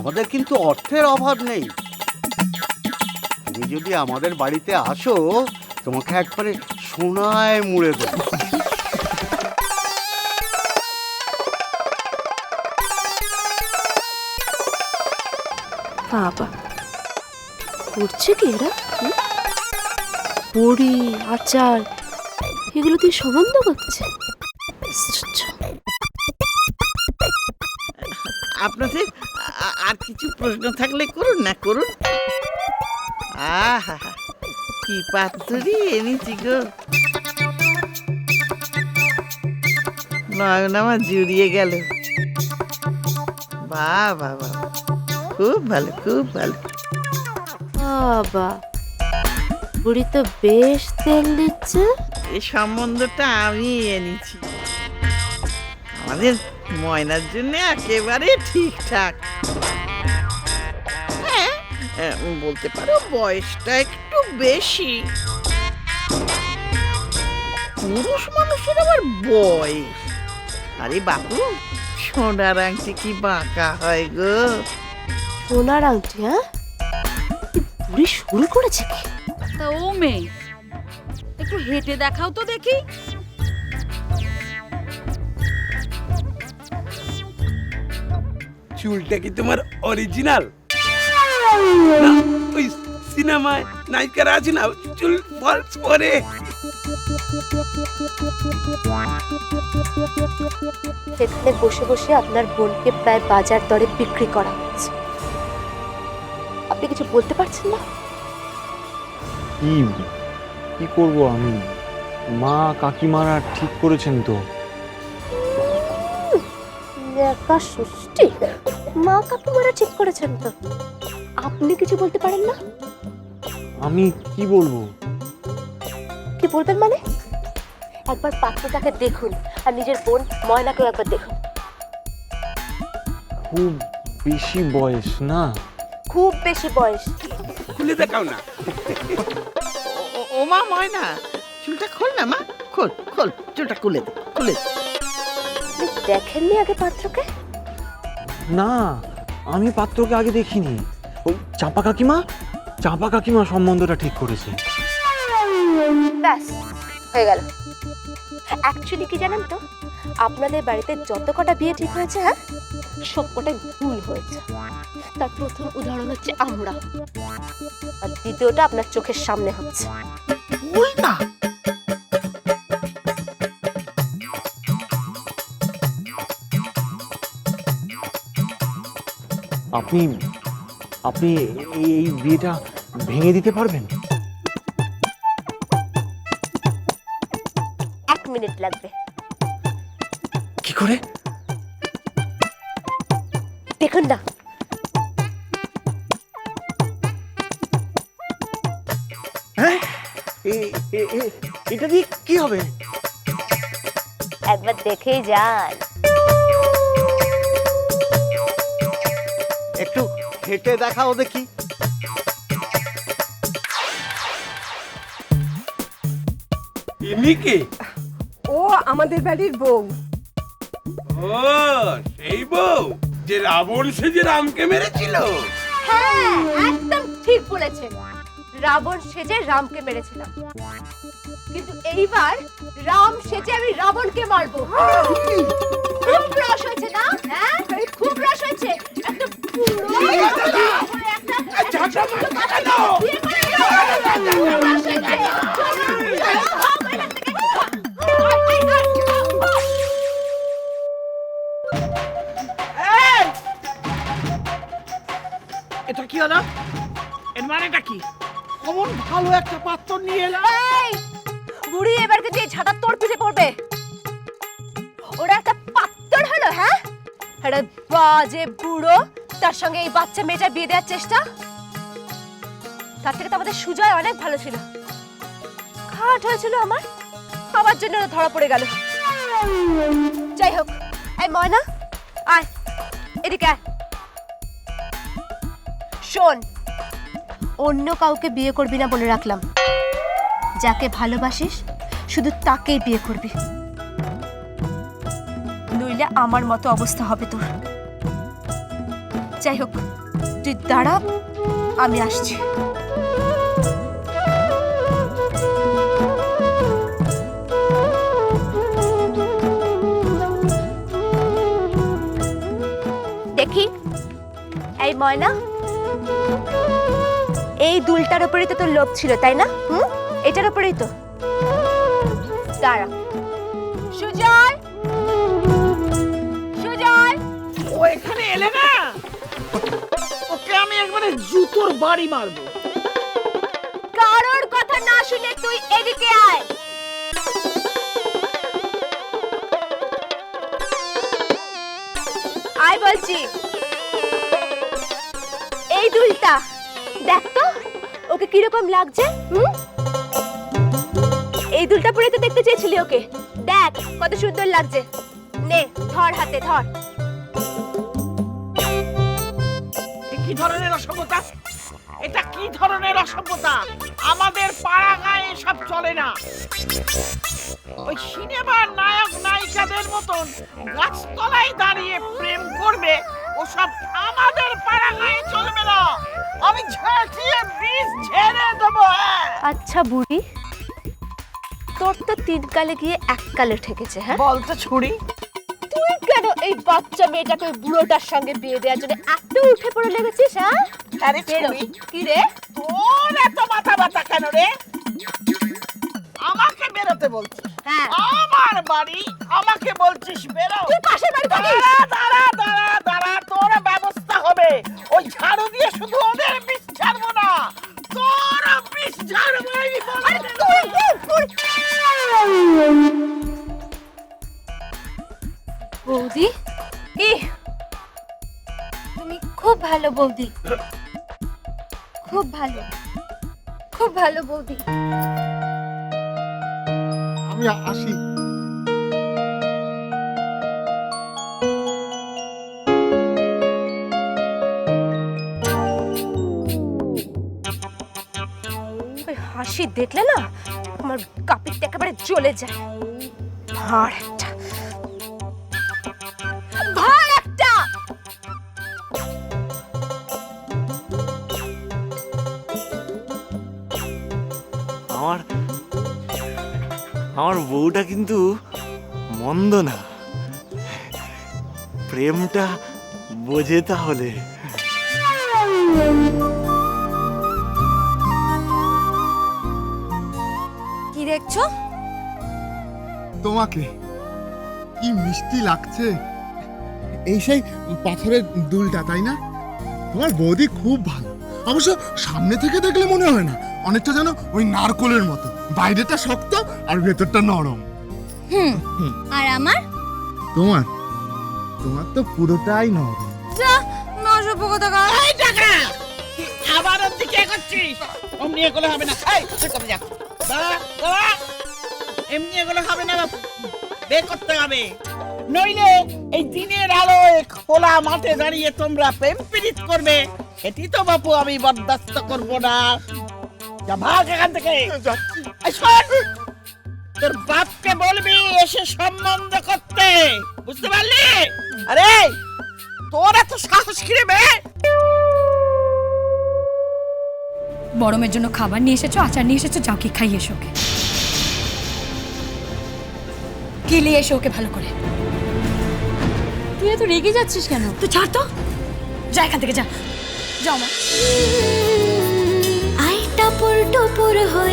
আমাদের কিন্তু অর্থের অভাব নেই। তুমি যদি আমাদের বাড়িতে আসো, তোমাকে একবারে সোনায় মুড়ে দেবো। বাবা, করছে কি এরা? বড়ি, আচার, এগুলো দিয়ে সম্বন্ধ করছে। আপনাদের আর কিছু প্রশ্ন থাকলে করুন না, করুন। আহা, কি পাত্রী এনেছি গো, নয়ন আমার জুড়িয়ে গেল। বাহ বাহ বাহ, খুব ভালো, খুব ভালো। বাবা, বুড়ি তো বেশ তেল দিচ্ছে। এই সম্বন্ধটা আমি এনেছি, আমাদের ময়নার জন্য একেবারে ঠিকঠাক। হ্যাঁ, বলতে পারো বয়সটা একটু বেশি। পুরুষ মানুষের আবার বয়স। আরে বাবু, সোনার আংটি কি বাঁকা হয় গো? সোনার আংটি? হ্যাঁ, বুড়ি শুরু করেছে কি? তা ও মেয়ে, একটু হেঁটে দেখাও তো দেখি। চুলটা কি তোমার অরিজিনাল? ওই সিনেমায় নায়িকারা আছে না, চুল ফলস করে। এখানে বসে বসে আপনার বোনকে প্রায় বাজার দরে বিক্রি করা হচ্ছে, আপনি কিছু বলতে পারছেন না? কি করব আমি? মা কাকিমারা ঠিক করেছেন তো। একা ষষ্ঠী, মা কাকিমারা ঠিক করেছেন তো, আপনি কিছু বলতে পারেন না? আমি কি বলবো? কি বলবেন মানে? একবার পাত্রটাকে দেখুন, আর নিজের বোন ময়নাকেও একবার দেখুন। খুব বেশি বয়স না? খুব বেশি বয়স। খুলে দেখাও না। ও মা ময়না, চুলটা খোল না মা, খোল খোল, চুলটা খুলে দে, খুলে দে। আপনি দেখেননি আগে পাত্রকে? না, আমি পাত্রকে আগে দেখিনি। ওই চাপা কাকিমা সম্বন্ধটা ঠিক করেছে। ব্যাস, হয়ে গেল। অ্যাকচুয়ালি কি জানেন তো, আপনাদের বাড়িতে যত কটা বিয়ে ঠিক হয়েছে, হ্যাঁ, সব কটাই ভুল হয়েছে। তার প্রথম উদাহরণ হচ্ছে আমরা, আর দ্বিতীয়টা আপনার চোখের সামনে হচ্ছে। ওই না, আপনি এই বিয়েটা ভেঙে দিতে পারবেন? 1 মিনিট লাগবে। কি করে? দেখুন না। হ্যাঁ, এটা দিয়ে কি হবে? একবার দেখেই যান। একটু হেঁটে দেখাও দেখি। ইনি কে? ও আমাদের বাড়ির বউ। ও সেই বউ যে রাবণ সেজে রামকে মেরেছিল। হ্যাঁ, একদম ঠিক বলেছেন। রাবণ সেজে রামকে মেরেছিলাম, কিন্তু এইবার রাম সেজে আমি রাবণকে মারবো। খুব রস হয়েছে না? হ্যাঁ, খুব রস হয়েছে। একটা পুরো এটা কি হলো? এর মানেটা কি? অমন ভালো একটা পাত্র নিয়ে এলাম। বুড়ি এবার কিন্তু এই ঝাঁটা তোর পিঠে পড়বে। ওরা একটা পাত্তর হলো, হ্যাঁ, একটা বাজে বুড়ো, তার সঙ্গে এই বাচ্চা মেয়েটা বিয়ে দেওয়ার চেষ্টা। তার থেকে তো আমাদের সুজয় অনেক ভালো ছিল। খাট হয়েছিল আমার, আমার জন্য ধরা পড়ে গেল। যাই হোক, এই ময়না, আয় এদিকে আয়। শোন, অন্য কাউকে বিয়ে করবি না বলে রাখলাম। যাকে ভালোবাসিস শুধু তাকেই বিয়ে করবি, নইলে আমার মতো অবস্থা হবে তোর। যাই হোক, তুই দাঁড়া, আমি আসছি। দেখি, এই ময়না, এই দুলটার উপরেই তো তোর লোভ ছিল, তাই না? এটার উপরেই তো। দাঁড়া। সুজয়, সুজয়, ও এখানে এলে না, ওকে আমি একবারে জুতোর বাড়ি মারবো। কারোর কথা না শুনে তুই এদিকে আয়। আয় বলছি। এই দুলটা দেখ তো ওকে কিরকম লাগছে। এই দুলটা পরে তো দেখতে চেয়েছিলি ওকে, দেখ কত সুন্দর লাগছে। নে ধর, হাতে ধর। কি ধরনের অসভ্যতা এটা? কি ধরনের অসভ্যতা? আমাদের পাড়া গায়ে সব চলে না। ওই সিনেমার নায়ক নায়িকাদের মতন গাছতলায় দাঁড়িয়ে প্রেম করবে, ওসব আমাদের পাড়া গায়ে চলবে না। আমি ঝাঁটিয়ে বীজ ঝেড়ে দেবো। আচ্ছা বুড়ি, তোর তো 3 কালে গিয়ে 1 কালে ঠেকেছে। হ্যাঁ, বলতো ছুরি, তুই কেন এই বাচ্চা মেয়েটাকে ওই বুড়োটার সঙ্গে বিয়ে দেওয়ার জন্য এত উঠে পড়ে লেগেছিস? হ্যাঁ, আরে বেরো। ছুরি, কি রে, তোর এত মাথা ব্যথা কেন রে? আমাকে বেরোতে বলছিস? হ্যাঁ, আমার বাড়ি, আমাকে বলছিস বেরো? তুই পাশের বাড়ি থাকিস। দাঁড়া দাঁড়া দাঁড়া দাঁড়া, তোর ব্যবস্থা হবে। ওই ঝাড়ু দিয়ে শুধু ওদের বিষ ঝাড়বো না, তোর বিষ ঝাড়বই। বৌদি, কি তুমি খুব ভালো বৌদি, খুব ভালো, খুব ভালো বৌদি। আমি আসি। ওই হাসি দেখলে না আমার কাপিটা একেবারে জ্বলে যায়। ভাড় একটা, ভাড় একটা। আমার আমার বউটা কিন্তু মন্দ না, প্রেমটা বোঝে তাহলে। কি দেখছো? তোমাকে কি মিষ্টি লাগছে। এই সেই পাথরের দুলটা, তাই না? তোমার বৌদি খুব ভালো। অবশ্য সামনে থেকে দেখলে মনে হয় না, অনেকটা যেন ওই নারকোলের মতো, বাইরেটা শক্ত আর ভেতরটা নরম। আর আমার? তোমার তোমার তো পুরোটাই নরম। এই টাকা আবার ওর দিকে এগোচ্ছিস? অমনি এগুলো হবে না। এই তুই কবে যা, দাঁড়া দাঁড়া, এমনি এগুলো হবে না, বের করতে হবে। নইলে এই দিনের আলোয় খোলা মাঠে দাঁড়িয়ে তোমরা প্রেম পীড়িত করবে, এটি তো বাপু আমি বরদাস্ত করবো না। যা, ভাগ এখান থেকে। এই শোন, তোর বাপকে বলবি এসে সম্বন্ধ করতে, বুঝতে পারলি? আরে তোর এত সাহস কি রে বে? বড়মের জন্য খাবার নিয়ে এসেছো, আচার নিয়ে এসেছো, যাও কি খাইয়ে এসো ওকে, গিলিয়ে এসো ওকে ভালো করে। তুই এত রেগে যাচ্ছিস কেন? তুই ছাড় তো, যা এখান থেকে, যা যাও মা। আই টাপুর টুপুর হয়ে